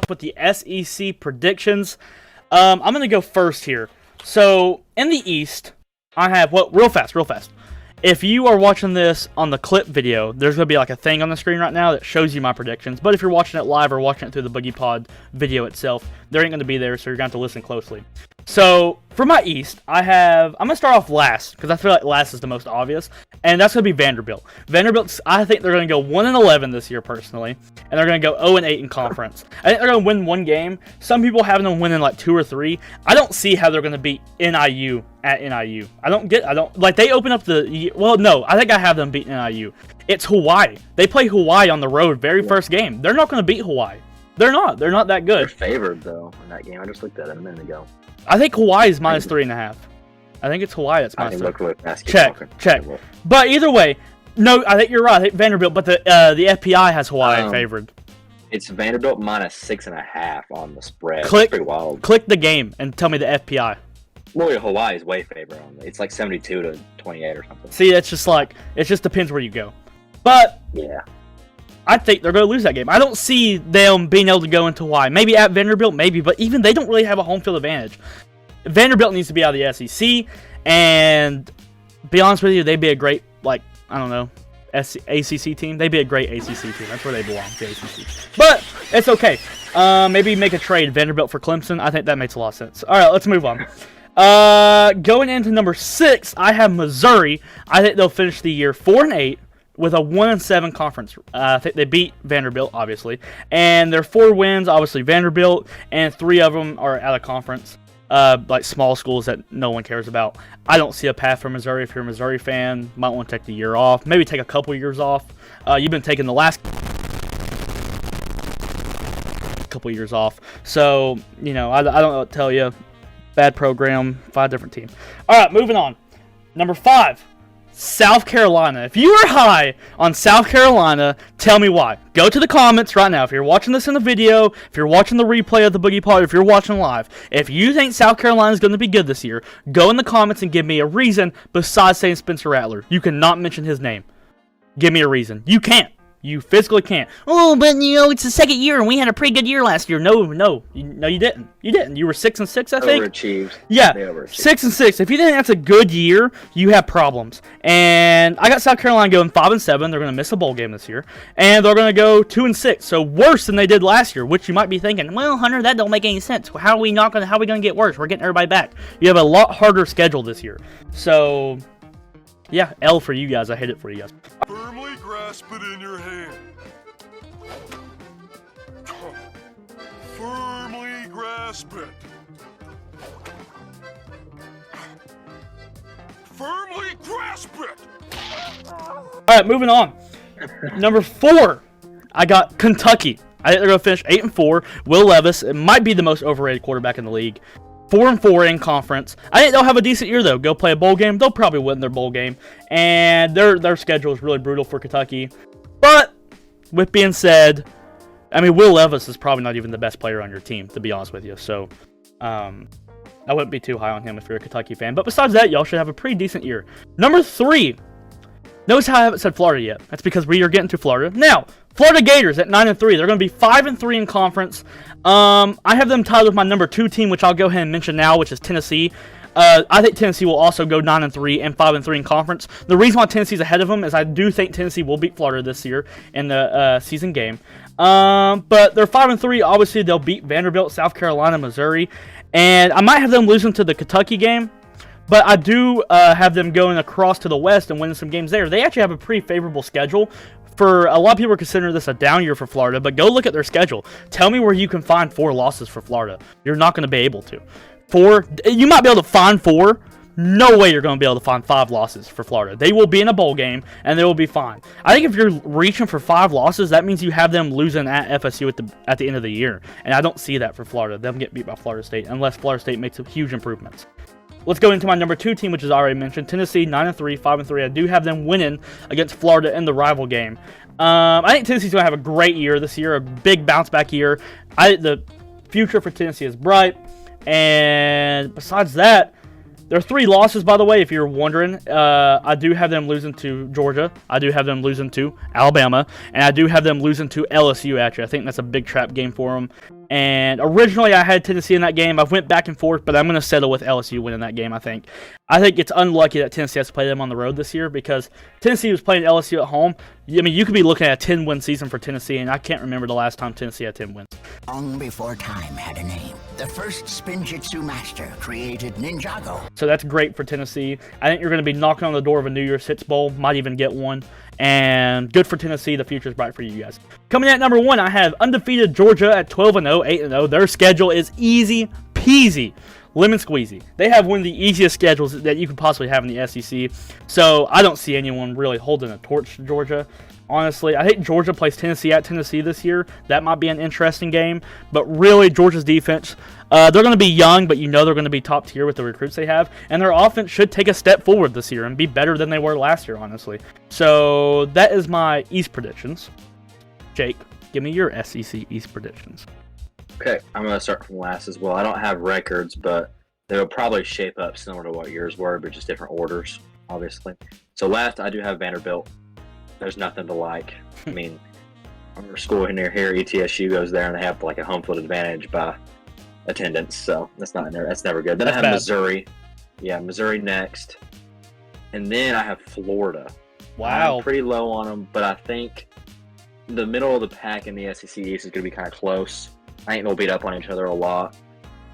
with the SEC predictions. I'm going to go first here. So, in the East, I have, real fast. If you are watching this on the clip video, there's going to be like a thing on the screen right now that shows you my predictions. But if you're watching it live or watching it through the BoogiePod video itself, there ain't going to be there, so you're going to have to listen closely. So, for my East, I'm going to start off last, because I feel like last is the most obvious, and that's going to be Vanderbilt. Vanderbilt, I think they're going to go 1-11 this year, personally, and they're going to go 0-8 in conference. I think they're going to win one game. Some people have them winning like 2 or 3. I don't see how they're going to beat NIU at NIU. They open up I think I have them beating NIU. It's Hawaii. They play Hawaii on the road first game. They're not going to beat Hawaii. They're not that good. They're favored, though, in that game. I just looked at it a minute ago. I think Hawaii is minus 3.5. I think it's Hawaii that's minus 3. Check. But either way, no, I think you're right. I think Vanderbilt, but the FPI has Hawaii favored. It's Vanderbilt minus 6.5 on the spread. Click, pretty wild. Click the game and tell me the FPI. Well, Hawaii is way favored on it. It's like 72-28 or something. See, it's just depends where you go. But yeah, I think they're going to lose that game. I don't see them being able to go into Hawaii. Maybe at Vanderbilt, maybe, but even they don't really have a home field advantage. Vanderbilt needs to be out of the SEC, and be honest with you, they'd be a great, ACC team. They'd be a great ACC team. That's where they belong, the ACC. But it's okay. Maybe make a trade, Vanderbilt for Clemson. I think that makes a lot of sense. All right, let's move on. Going into number 6, I have Missouri. I think they'll finish the year 4-8. With a 1-7 conference. I think they beat Vanderbilt, obviously. And their 4 wins, obviously Vanderbilt, and 3 of them are out of conference. Like small schools that no one cares about. I don't see a path for Missouri. If you're a Missouri fan, might want to take the year off. Maybe take a couple years off. You've been taking the last couple years off. So, I don't know what to tell you. Bad program, 5 different teams. All right, moving on. Number 5. South Carolina. If you are high on South Carolina, tell me why. Go to the comments right now. If you're watching this in the video, if you're watching the replay of the BoogiePod, if you're watching live, if you think South Carolina is going to be good this year, go in the comments and give me a reason besides saying Spencer Rattler. You cannot mention his name. Give me a reason. You can't. You physically can't. Oh, but it's the second year and we had a pretty good year last year. No, you didn't. You didn't. You were 6-6, I think. Overachieved. Yeah, 6-6. If you think that's a good year, you have problems. And I got South Carolina going 5-7. They're going to miss a bowl game this year, and they're going to go 2-6. So worse than they did last year. Which you might be thinking, well, Hunter, that don't make any sense. How are we going to get worse? We're getting everybody back. You have a lot harder schedule this year. So yeah, L for you guys. I hate it for you guys. Firmly grasp it in your hand. Firmly grasp it. Firmly grasp it. All right, moving on. Number 4, I got Kentucky. I think they're going to finish 8-4. Will Levis, it might be the most overrated quarterback in the league. 4-4 in conference. I think they'll have a decent year, though. Go play a bowl game. They'll probably win their bowl game. And their schedule is really brutal for Kentucky. But, with being said, Will Levis is probably not even the best player on your team, to be honest with you. So, I wouldn't be too high on him if you're a Kentucky fan. But besides that, y'all should have a pretty decent year. Number 3. Notice how I haven't said Florida yet. That's because we are getting to Florida. Now, Florida Gators at 9-3. They're going to be 5-3 in conference. I have them tied with my number 2 team, which I'll go ahead and mention now, which is Tennessee. I think Tennessee will also go 9-3 and 5-3 in conference. The reason why Tennessee's ahead of them is I do think Tennessee will beat Florida this year in the season game. But they're 5-3. Obviously, they'll beat Vanderbilt, South Carolina, Missouri. And I might have them losing to the Kentucky game. But I do have them going across to the West and winning some games there. They actually have a pretty favorable schedule. For a lot of people are considering this a down year for Florida, but go look at their schedule. Tell me where you can find 4 losses for Florida. You're not going to be able to. 4, you might be able to find 4. No way you're going to be able to find 5 losses for Florida. They will be in a bowl game, and they will be fine. I think if you're reaching for 5 losses, that means you have them losing at FSU at the end of the year. And I don't see that for Florida. They'll get beat by Florida State unless Florida State makes huge improvements. Let's go into my number 2 team, which is already mentioned. Tennessee, 9-3, 5-3. I do have them winning against Florida in the rival game. I think Tennessee's going to have a great year this year, a big bounce-back year. The future for Tennessee is bright. And besides that, there are 3 losses, by the way, if you're wondering. I do have them losing to Georgia. I do have them losing to Alabama. And I do have them losing to LSU, actually. I think that's a big trap game for them. And originally I had Tennessee in that game. I went back and forth, but I'm going to settle with LSU winning that game, I think. I think it's unlucky that Tennessee has to play them on the road this year because Tennessee was playing LSU at home. I mean, you could be looking at a 10-win season for Tennessee, and I can't remember the last time Tennessee had 10 wins. Long before time had a name, the first Spinjitzu master created Ninjago. So that's great for Tennessee. I think you're going to be knocking on the door of a New Year's Six Bowl, might even get one. And good for Tennessee. The future's bright for you guys. Coming in at number 1, I have undefeated Georgia at 12-0, 8-0. Their schedule is easy peasy. Lemon squeezy. They have one of the easiest schedules that you could possibly have in the SEC. So I don't see anyone really holding a torch to Georgia. Honestly, I think Georgia plays Tennessee at Tennessee this year. That might be an interesting game. But really, Georgia's defense, they're going to be young, but you know they're going to be top tier with the recruits they have. And their offense should take a step forward this year and be better than they were last year, honestly. So that is my East predictions. Jake, give me your SEC East predictions. Okay, I'm going to start from last as well. I don't have records, but they'll probably shape up similar to what yours were, but just different orders, obviously. So last, I do have Vanderbilt. There's nothing to like. I mean, our school near here, ETSU, goes there, and they have like a home field advantage by attendance, so that's never good. Then I have bad. Missouri. Yeah, Missouri next. And then I have Florida. Wow. I'm pretty low on them, but I think the middle of the pack in the SEC East is going to be kind of close. I think they'll beat up on each other a lot.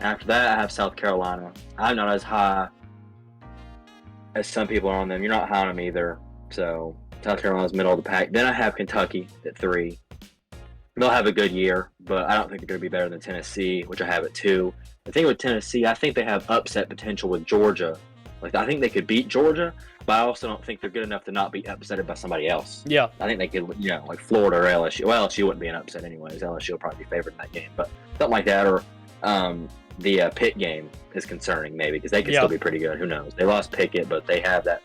After that, I have South Carolina. I'm not as high as some people are on them. You're not high on them either. So South Carolina's middle of the pack. Then I have Kentucky at 3. They'll have a good year, but I don't think they're going to be better than Tennessee, which I have at 2. The thing with Tennessee, I think they have upset potential with Georgia. Like, I think they could beat Georgia, but I also don't think they're good enough to not be upsetted by somebody else. Yeah. I think they could, like Florida or LSU. Well, LSU wouldn't be an upset anyways. LSU will probably be favored in that game, but something like that. Or the Pitt game is concerning maybe because they could still be pretty good. Who knows? They lost Pickett, but they have that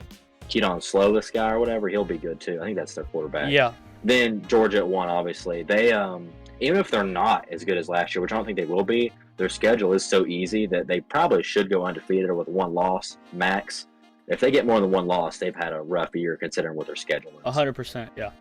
Keaton Slovis guy or whatever. He'll be good too. I think that's their quarterback. Yeah. Then Georgia at 1, obviously. They even if they're not as good as last year, which I don't think they will be, their schedule is so easy that they probably should go undefeated or with 1 loss max. If they get more than 1 loss, they've had a rough year considering what their schedule is. 100%, yeah.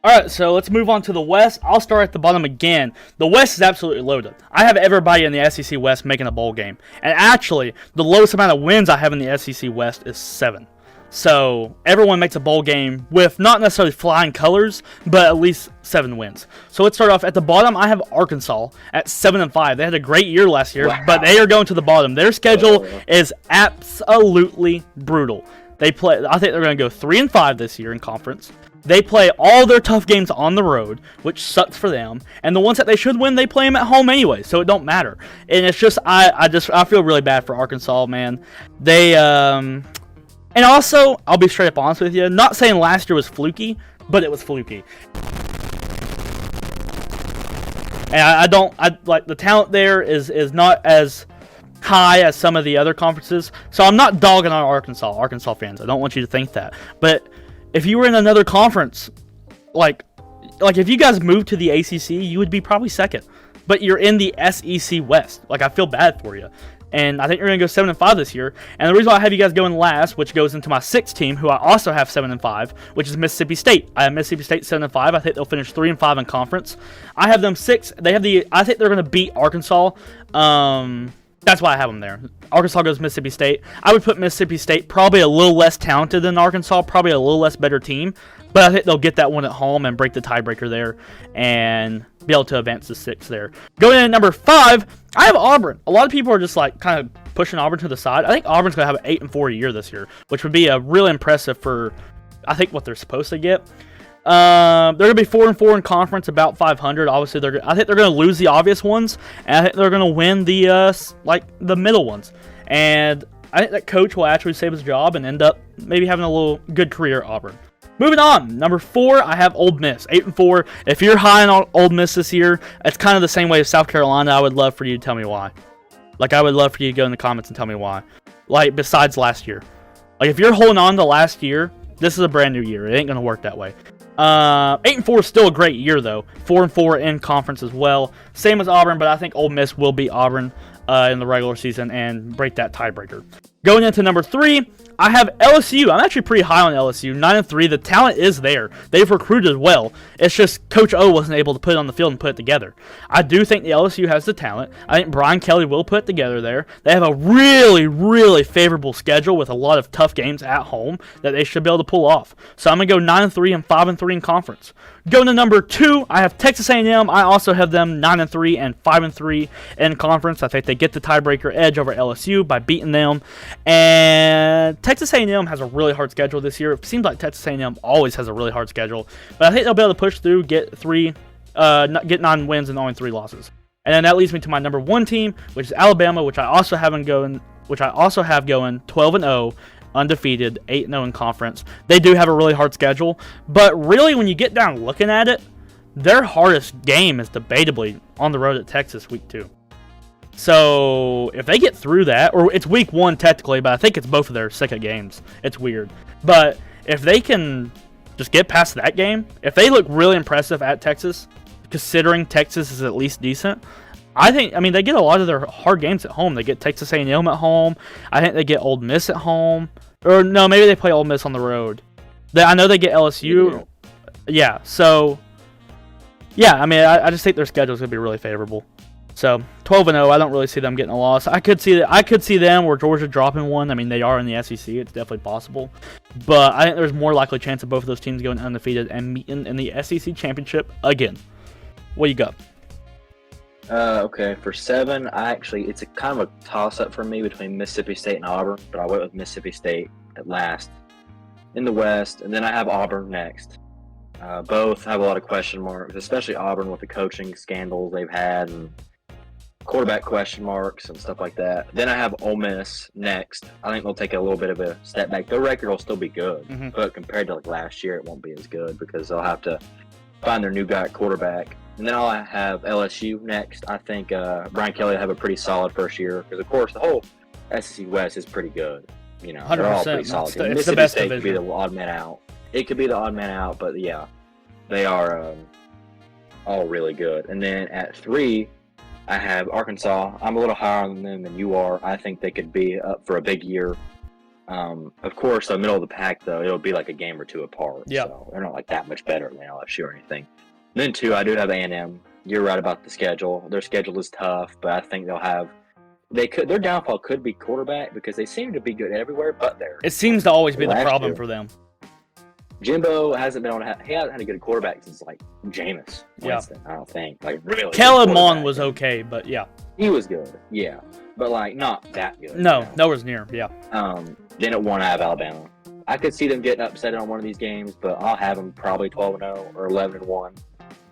All right, so let's move on to the West. I'll start at the bottom again. The West is absolutely loaded. I have everybody in the SEC West making a bowl game. And actually, the lowest amount of wins I have in the SEC West is 7. So everyone makes a bowl game with not necessarily flying colors, but at least 7 wins. So let's start off at the bottom. I have Arkansas at 7-5. They had a great year last year, but they are going to the bottom. Their schedule is absolutely brutal. I think they're going to go 3-5 this year in conference. They play all their tough games on the road, which sucks for them. And the ones that they should win, they play them at home anyway, so it don't matter. And it's just I feel really bad for Arkansas, man. And also, I'll be straight up honest with you, not saying last year was fluky, but it was fluky. And like the talent there is not as high as some of the other conferences. So I'm not dogging on Arkansas fans. I don't want you to think that. But if you were in another conference, like if you guys moved to the ACC, you would be probably second. But you're in the SEC West. Like, I feel bad for you. And I think you're going to go 7-5 this year. And the reason why I have you guys going last, which goes into my 6th team, who I also have 7-5, which is Mississippi State. I have Mississippi State 7-5. I think they'll finish 3-5 in conference. I have them 6th. I think they're going to beat Arkansas. That's why I have them there. Arkansas goes Mississippi State. I would put Mississippi State probably a little less talented than Arkansas, probably a little less better team. But I think they'll get that one at home and break the tiebreaker there and be able to advance to 6 there. Going in at number 5, I have Auburn. A lot of people are just like kind of pushing Auburn to the side. I think Auburn's going to have an 8-4 year this year, which would be a real impressive for, I think, what they're supposed to get. They're going to be 4-4 in conference, about 500. Obviously, I think they're going to lose the obvious ones, and I think they're going to win the middle ones. And I think that coach will actually save his job and end up maybe having a little good career at Auburn. Moving on, number 4, I have Ole Miss, 8-4. If you're high on Ole Miss this year, it's kind of the same way as South Carolina. I would love for you to tell me why. Like, I would love for you to go in the comments and tell me why. Like, besides last year. Like, if you're holding on to last year, this is a brand new year. It ain't going to work that way. 8-4 is still a great year, though. 4-4 in conference as well. Same as Auburn, but I think Ole Miss will beat Auburn in the regular season and break that tiebreaker. Going into number 3, I have LSU. I'm actually pretty high on LSU. 9-3. The talent is there. They've recruited well. It's just Coach O wasn't able to put it on the field and put it together. I do think the LSU has the talent. I think Brian Kelly will put it together there. They have a really, really favorable schedule with a lot of tough games at home that they should be able to pull off. So I'm going to go 9-3 and 5-3 in conference. Going to number 2, I have Texas A&M. I also have them 9-3 and 5-3 in conference. I think they get the tiebreaker edge over LSU by beating them. And Texas A&M has a really hard schedule this year. It seems like Texas A&M always has a really hard schedule, but I think they'll be able to push through, get 9 wins and only 3 losses. And then that leads me to my number 1 team, which is Alabama, which I also have going 12-0. Undefeated, 8-0 in conference. They do have a really hard schedule, but really when you get down looking at it, their hardest game is debatably on the road at Texas week 2. So if they get through that, or it's week 1 technically, but I think it's both of their second games. It's weird. But if they can just get past that game, if they look really impressive at Texas, considering Texas is at least decent, I mean, they get a lot of their hard games at home. They get Texas A&M at home. I think they get Ole Miss at home. Or no, maybe they play Ole Miss on the road. I know they get LSU. Yeah, so, yeah, I mean, I just think their schedule is going to be really favorable. So, 12-0, I don't really see them getting a loss. I could see them or Georgia dropping one. I mean, they are in the SEC. It's definitely possible. But I think there's more likely chance of both of those teams going undefeated and meeting in the SEC championship again. What you got? Okay, for 7, it's a kind of a toss-up for me between Mississippi State and Auburn, but I went with Mississippi State at last in the West, and then I have Auburn next. Both have a lot of question marks, especially Auburn with the coaching scandals they've had and quarterback question marks and stuff like that. Then I have Ole Miss next. I think they'll take a little bit of a step back. Their record will still be good, but compared to like last year, it won't be as good because they'll have to find their new guy at quarterback. And then I'll have LSU next. I think Brian Kelly will have a pretty solid first year because, of course, the whole SEC West is pretty good. You know, they're all pretty solid. It's the best State division. Could be the odd man out. It could be the odd man out, but yeah, they are all really good. And then at 3, I have Arkansas. I'm a little higher on them than you are. I think they could be up for a big year. Of course, the middle of the pack, though, it'll be like a game or 2 apart. Yeah. So they're not like that much better than LSU or anything. Then 2, I do have A&M. You're right about the schedule. Their schedule is tough, but I think their downfall could be quarterback because they seem to be good everywhere but there. It seems to always be the problem for them. Jimbo hasn't he hasn't had a good quarterback since like Jameis Winston, I don't think. Like really. Kellen Mond was okay, but yeah. He was good, yeah. But like not that good. No, nowhere near, yeah. Then at 1 I have Alabama. I could see them getting upset on one of these games, but I'll have them probably 12-0 or 11-1.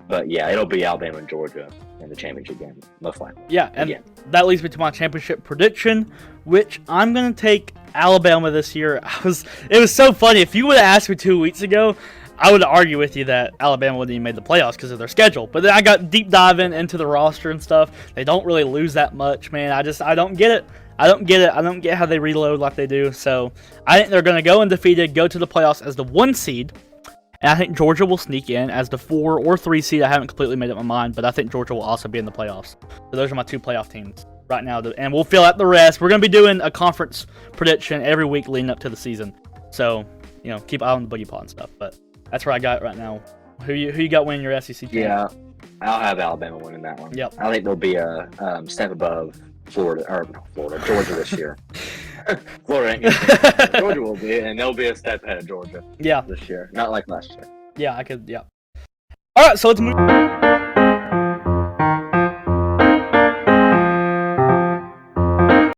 But yeah, it'll be Alabama and Georgia in the championship game, most likely. Yeah, and that leads me to my championship prediction, which I'm going to take Alabama this year. It was so funny. If you would have asked me 2 weeks ago, I would argue with you that Alabama wouldn't even made the playoffs because of their schedule. But then I got deep diving into the roster and stuff. They don't really lose that much, man. I don't get it. I don't get how they reload like they do. So I think they're going to go undefeated, go to the playoffs as the 1 seed. And I think Georgia will sneak in as the 4 or 3 seed. I haven't completely made up my mind, but I think Georgia will also be in the playoffs. So those are my 2 playoff teams right now. And we'll fill out the rest. We're going to be doing a conference prediction every week leading up to the season. So, keep an eye on the BoogiePod and stuff. But that's where I got right now. Who you got winning your SEC team? Yeah, I'll have Alabama winning that one. Yep. I think they'll be a step above Georgia this year. Florida ain't gonna Georgia will be, and they'll be a step ahead of Georgia. Yeah. This year, not like last year. Yeah, I could. Yeah. All right, so let's move.